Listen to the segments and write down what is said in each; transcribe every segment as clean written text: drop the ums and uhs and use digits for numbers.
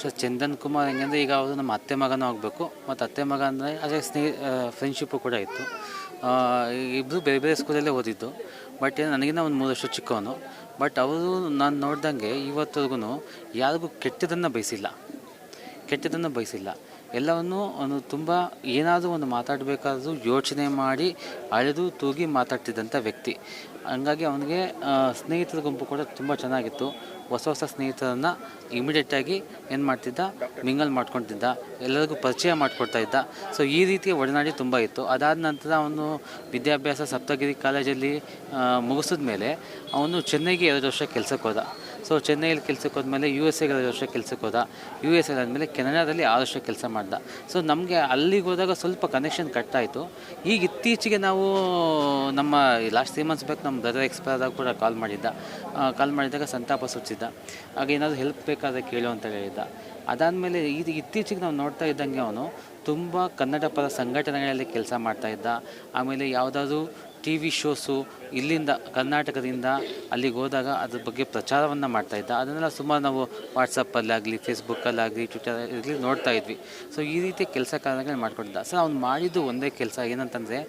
So Chandan Kumar ಹೆಂಗಂದರೆ ಈಗ ಅವರು ನಮ್ಮ ಅತ್ತೆ ಮಗನೂ ಆಗಬೇಕು ಮತ್ತು ಅತ್ತೆ ಮಗ ಅಂದರೆ ಅದೇ ಫ್ರೆಂಡ್ಶಿಪ್ಪು ಕೂಡ ಇತ್ತು. ಇಬ್ಬರು ಬೇರೆ ಬೇರೆ ಸ್ಕೂಲಲ್ಲೇ ಓದಿದ್ದು. ಬಟ್ ನನಗಿನ್ನ ಒಂದು 3 ವರ್ಷ ಚಿಕ್ಕವನು. ಬಟ್ ಅವರು ನಾನು ನೋಡ್ದಂಗೆ ಇವತ್ತವರೆಗೂ ಯಾರಿಗೂ ಕೆಟ್ಟದನ್ನು ಬಯಸಿಲ್ಲ. ಎಲ್ಲವನ್ನು ಒಂದು ತುಂಬ ಏನಾದರೂ ಒಂದು ಮಾತಾಡಬೇಕಾದ್ರೂ ಯೋಚನೆ ಮಾಡಿ ಅಳೆದು ತೂಗಿ ಮಾತಾಡ್ತಿದ್ದಂಥ ವ್ಯಕ್ತಿ. ಹಂಗಾಗಿ ಅವನಿಗೆ ಸ್ನೇಹಿತರ ಗುಂಪು ಕೂಡ ತುಂಬ ಚೆನ್ನಾಗಿತ್ತು. ಹೊಸ ಸ್ನೇಹಿತರನ್ನು ಇಮಿಡಿಯೇಟಾಗಿ ಏನು ಮಾಡ್ತಿದ್ದ, ಮಿಂಗಲ್ ಮಾಡ್ಕೊತಿದ್ದ, ಎಲ್ಲರಿಗೂ ಪರಿಚಯ ಮಾಡಿಕೊಡ್ತಾ ಇದ್ದ. ಸೊ ಈ ರೀತಿಯ ಒಡನಾಡಿ ತುಂಬ ಇತ್ತು. ಅದಾದ ನಂತರ ಅವನು ವಿದ್ಯಾಭ್ಯಾಸ ಸಪ್ತಗಿರಿ ಕಾಲೇಜಲ್ಲಿ ಮುಗಿಸಿದ ಮೇಲೆ ಅವನು ಚೆನ್ನೈಗೆ 2 ವರ್ಷ ಕೆಲ್ಸಕ್ಕೆ ಹೋದ. ಸೊ ಚೆನ್ನೈಯಲ್ಲಿ ಕೆಲ್ಸಕ್ಕೆ ಹೋದ್ಮೇಲೆ USA ಗೆ 2 ವರ್ಷ ಕೆಲ್ಸಕ್ಕೆ ಹೋದ. USA ಆದಮೇಲೆ ಕೆನಡಾದಲ್ಲಿ 6 ವರ್ಷ ಕೆಲಸ ಮಾಡ್ದ. ಸೊ ನಮಗೆ ಅಲ್ಲಿಗೆ ಹೋದಾಗ ಸ್ವಲ್ಪ ಕನೆಕ್ಷನ್ ಕಟ್ಟಾಯಿತು. ಈಗ ಇತ್ತೀಚೆಗೆ ನಾವು ನಮ್ಮ ಲಾಸ್ಟ್ 3 ಮಂತ್ಸ್ ಬ್ಯಾಕ್ ನಮ್ಮ ಬ್ರದರ್ ಎಕ್ಸ್ಪೈರ್ ಆದಾಗ ಕೂಡ ಕಾಲ್ ಮಾಡಿದಾಗ ಸಂತಾಪ ಸೂಚಿಸಿದ್ದ. ಆಗ ಏನಾದರೂ ಹೆಲ್ಪ್ ಬೇಕಾದರೆ ಕೇಳು ಅಂತ ಹೇಳಿದ್ದ. ಅದಾದಮೇಲೆ ಇತ್ತೀಚೆಗೆ ನಾವು ನೋಡ್ತಾ ಇದ್ದಂಗೆ ಅವನು ತುಂಬ ಕನ್ನಡ ಪರ ಸಂಘಟನೆಗಳಲ್ಲಿ ಕೆಲಸ ಮಾಡ್ತಾಯಿದ್ದ. ಆಮೇಲೆ ಯಾವುದಾದ್ರೂ TV ಶೋಸು ಇಲ್ಲಿಂದ ಕರ್ನಾಟಕದಿಂದ ಅಲ್ಲಿಗೆ ಹೋದಾಗ ಅದ್ರ ಬಗ್ಗೆ ಪ್ರಚಾರವನ್ನು ಮಾಡ್ತಾಯಿದ್ದ. ಅದನ್ನೆಲ್ಲ ಸುಮಾರು ನಾವು ವಾಟ್ಸಪ್ಪಲ್ಲಾಗಲಿ, ಫೇಸ್ಬುಕ್ಕಲ್ಲಾಗಲಿ, ಟ್ವಿಟರಲ್ಲಿ ನೋಡ್ತಾ ಇದ್ವಿ. ಸೊ ಈ ರೀತಿ ಕೆಲಸ ಕಾರ್ಯಗಳು ಮಾಡ್ಕೊಂಡಿದ್ದ. ಸೊ ಅವ್ನು ಮಾಡಿದ್ದು ಒಂದೇ ಕೆಲಸ ಏನಂತಂದರೆ,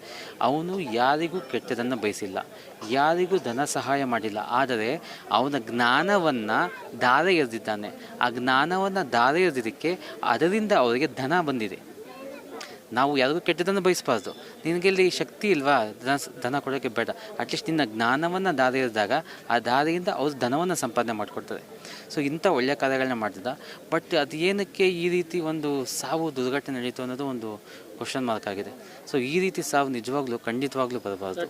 ಅವನು ಯಾರಿಗೂ ಕೆಟ್ಟದನ್ನು ಬಯಸಿಲ್ಲ, ಯಾರಿಗೂ ಧನ ಸಹಾಯ ಮಾಡಿಲ್ಲ. ಆದರೆ ಅವನ ಜ್ಞಾನವನ್ನು ಧಾರೆ ಎರೆದಿದ್ದಾನೆ. ಆ ಜ್ಞಾನವನ್ನು ಧಾರೆ ಎರೆದಿದ್ದಕ್ಕೆ ಅದರಿಂದ ಅವರಿಗೆ ಧನ ಬಂದಿದೆ. ನಾವು ಯಾರಿಗೂ ಕೆಟ್ಟದನ್ನು ಬಯಸಬಾರ್ದು. ನಿನಗೆಲ್ಲಿ ಶಕ್ತಿ ಇಲ್ವಾ ಧನ ಕೊಡೋಕ್ಕೆ, ಬೇಡ. ಅಟ್ಲೀಸ್ಟ್ ನಿನ್ನ ಜ್ಞಾನವನ್ನು ದಾರಿ ಎರೆದಾಗ ಆ ದಾರಿಯಿಂದ ಅವ್ರು ಧನವನ್ನು ಸಂಪಾದನೆ ಮಾಡಿಕೊಡ್ತಾರೆ. ಸೊ ಇಂಥ ಒಳ್ಳೆಯ ಕಾರ್ಯಗಳನ್ನ ಮಾಡ್ತಿದ್ದ. ಬಟ್ ಅದು ಏನಕ್ಕೆ ಈ ರೀತಿ ಒಂದು ಸಾವು ದುರ್ಘಟನೆ ನಡೀತು ಅನ್ನೋದು ಒಂದು ಕ್ವಶನ್ ಮಾರ್ಕ್ ಆಗಿದೆ. ಸೊ ಈ ರೀತಿ ಸಾವು ಖಂಡಿತವಾಗ್ಲೂ ಬರಬಾರ್ದು.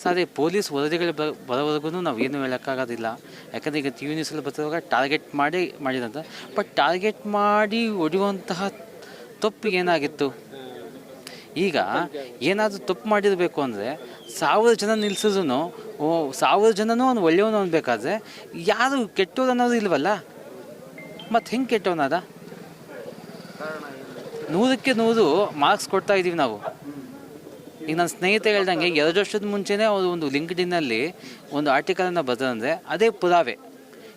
ಸೊ ಅದೇ ಪೊಲೀಸ್ ವರದಿಗಳು ಬರೋವರೆಗೂ ನಾವು ಏನು ಹೇಳೋಕ್ಕಾಗೋದಿಲ್ಲ. ಯಾಕಂದರೆ ಈಗ TV ನ್ಯೂಸಲ್ಲಿ ಬರ್ತಿರುವಾಗ ಟಾರ್ಗೆಟ್ ಮಾಡಿದಂತ. ಬಟ್ ಟಾರ್ಗೆಟ್ ಮಾಡಿ ಹೊಡೆಯುವಂತಹ ತಪ್ಪು ಏನಾಗಿತ್ತು? ಈಗ ಏನಾದರೂ ತಪ್ಪು ಮಾಡಿರಬೇಕು ಅಂದರೆ 1000 ಜನ ನಿಲ್ಸಿದ್ರು 1000 ಜನನೂ ಅವ್ನು ಒಳ್ಳೆಯವನು ಅನ್ಬೇಕಾದ್ರೆ ಯಾರು ಕೆಟ್ಟೋದು ಅನ್ನೋದು ಇಲ್ವಲ್ಲ. ಮತ್ತು ಹೆಂಗೆ ಕೆಟ್ಟವನಾದ? 100ಕ್ಕೆ 100 ಮಾರ್ಕ್ಸ್ ಕೊಡ್ತಾ ಇದ್ದೀವಿ ನಾವು. ಈಗ ನನ್ನ ಸ್ನೇಹಿತ ಹೇಳ್ದಂಗೆ 2 ವರ್ಷದ ಮುಂಚೆನೇ ಅವರು ಒಂದು ಲಿಂಕ್ಡ್ಇನ್ನಲ್ಲಿ ಒಂದು ಆರ್ಟಿಕಲನ್ನು ಬರೆದಂದರೆ ಅದೇ ಪುರಾವೆ.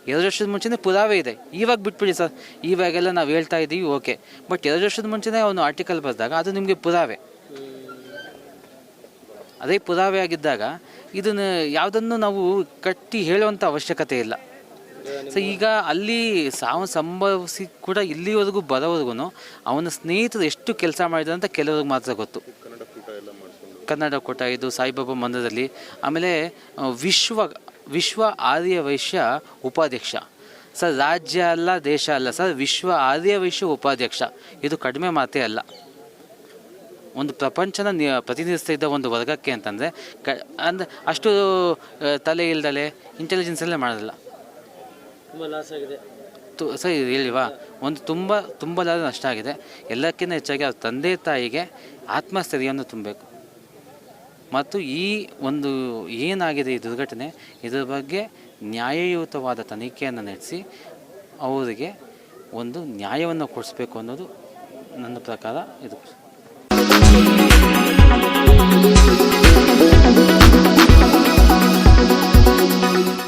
2 ವರ್ಷದ ಮುಂಚೆನೇ ಪುರಾವೆ ಇದೆ. ಇವಾಗ ಬಿಟ್ಬಿಡಿ ಸರ್, ಇವಾಗೆಲ್ಲ ನಾವು ಹೇಳ್ತಾ ಇದ್ದೀವಿ, ಓಕೆ. ಬಟ್ 2 ವರ್ಷದ ಮುಂಚೆನೇ ಅವನು ಆರ್ಟಿಕಲ್ ಬರೆದಾಗ ಅದು ನಿಮಗೆ ಪುರಾವೆ. ಅದೇ ಪುರಾವೆ ಆಗಿದ್ದಾಗ ಇದನ್ನು ಯಾವುದನ್ನು ನಾವು ಕಟ್ಟಿ ಹೇಳುವಂಥ ಅವಶ್ಯಕತೆ ಇಲ್ಲ. ಸೊ ಈಗ ಅಲ್ಲಿ ಸಾವು ಸಂಭವಿಸಿ ಕೂಡ ಇಲ್ಲಿವರೆಗೂ ಬರೋವರೆಗೂ ಅವನ ಸ್ನೇಹಿತರು ಎಷ್ಟು ಕೆಲಸ ಮಾಡಿದ್ರು ಅಂತ ಕೆಲವ್ರಿಗೆ ಮಾತ್ರ ಗೊತ್ತು. ಕನ್ನಡ ಕೂಟ, ಇದು ಸಾಯಿಬಾಬಾ ಮಂದಿರದಲ್ಲಿ. ಆಮೇಲೆ ವಿಶ್ವ ಆರ್ಯ ವೈಶ್ಯ ಉಪಾಧ್ಯಕ್ಷ ಸರ್. ರಾಜ್ಯ ಅಲ್ಲ, ದೇಶ ಅಲ್ಲ ಸರ್, ವಿಶ್ವ ಆರ್ಯ ವೈಶ್ಯ ಉಪಾಧ್ಯಕ್ಷ. ಇದು ಕಡಿಮೆ ಮಾತೇ ಅಲ್ಲ. ಒಂದು ಪ್ರಪಂಚನ ಪ್ರತಿನಿಧಿಸ್ತಾ ಇದ್ದ ಒಂದು ವರ್ಗಕ್ಕೆ ಅಂತಂದರೆ ಅಂದರೆ ಅಷ್ಟು ತಲೆ ಇಲ್ದಲೆ ಇಂಟೆಲಿಜೆನ್ಸಲ್ಲೇ ಮಾಡೋದಿಲ್ಲ. ಸರ್ ಹೇಳಿವಾ, ಒಂದು ತುಂಬ ನಷ್ಟ ಆಗಿದೆ. ಎಲ್ಲಕ್ಕಿಂತ ಹೆಚ್ಚಾಗಿ ಅವ್ರ ತಂದೆ ತಾಯಿಗೆ ಆತ್ಮಸ್ಥೈರ್ಯವನ್ನು ತುಂಬಬೇಕು. ಮತ್ತು ಈ ಒಂದು ಏನಾಗಿದೆ ಈ ದುರ್ಘಟನೆ, ಇದರ ಬಗ್ಗೆ ನ್ಯಾಯಯುತವಾದ ತನಿಖೆಯನ್ನು ನಡೆಸಿ ಅವರಿಗೆ ಒಂದು ನ್ಯಾಯವನ್ನು ಕೊಡಿಸ್ಬೇಕು ಅನ್ನೋದು ನನ್ನ ಪ್ರಕಾರ ಇದು.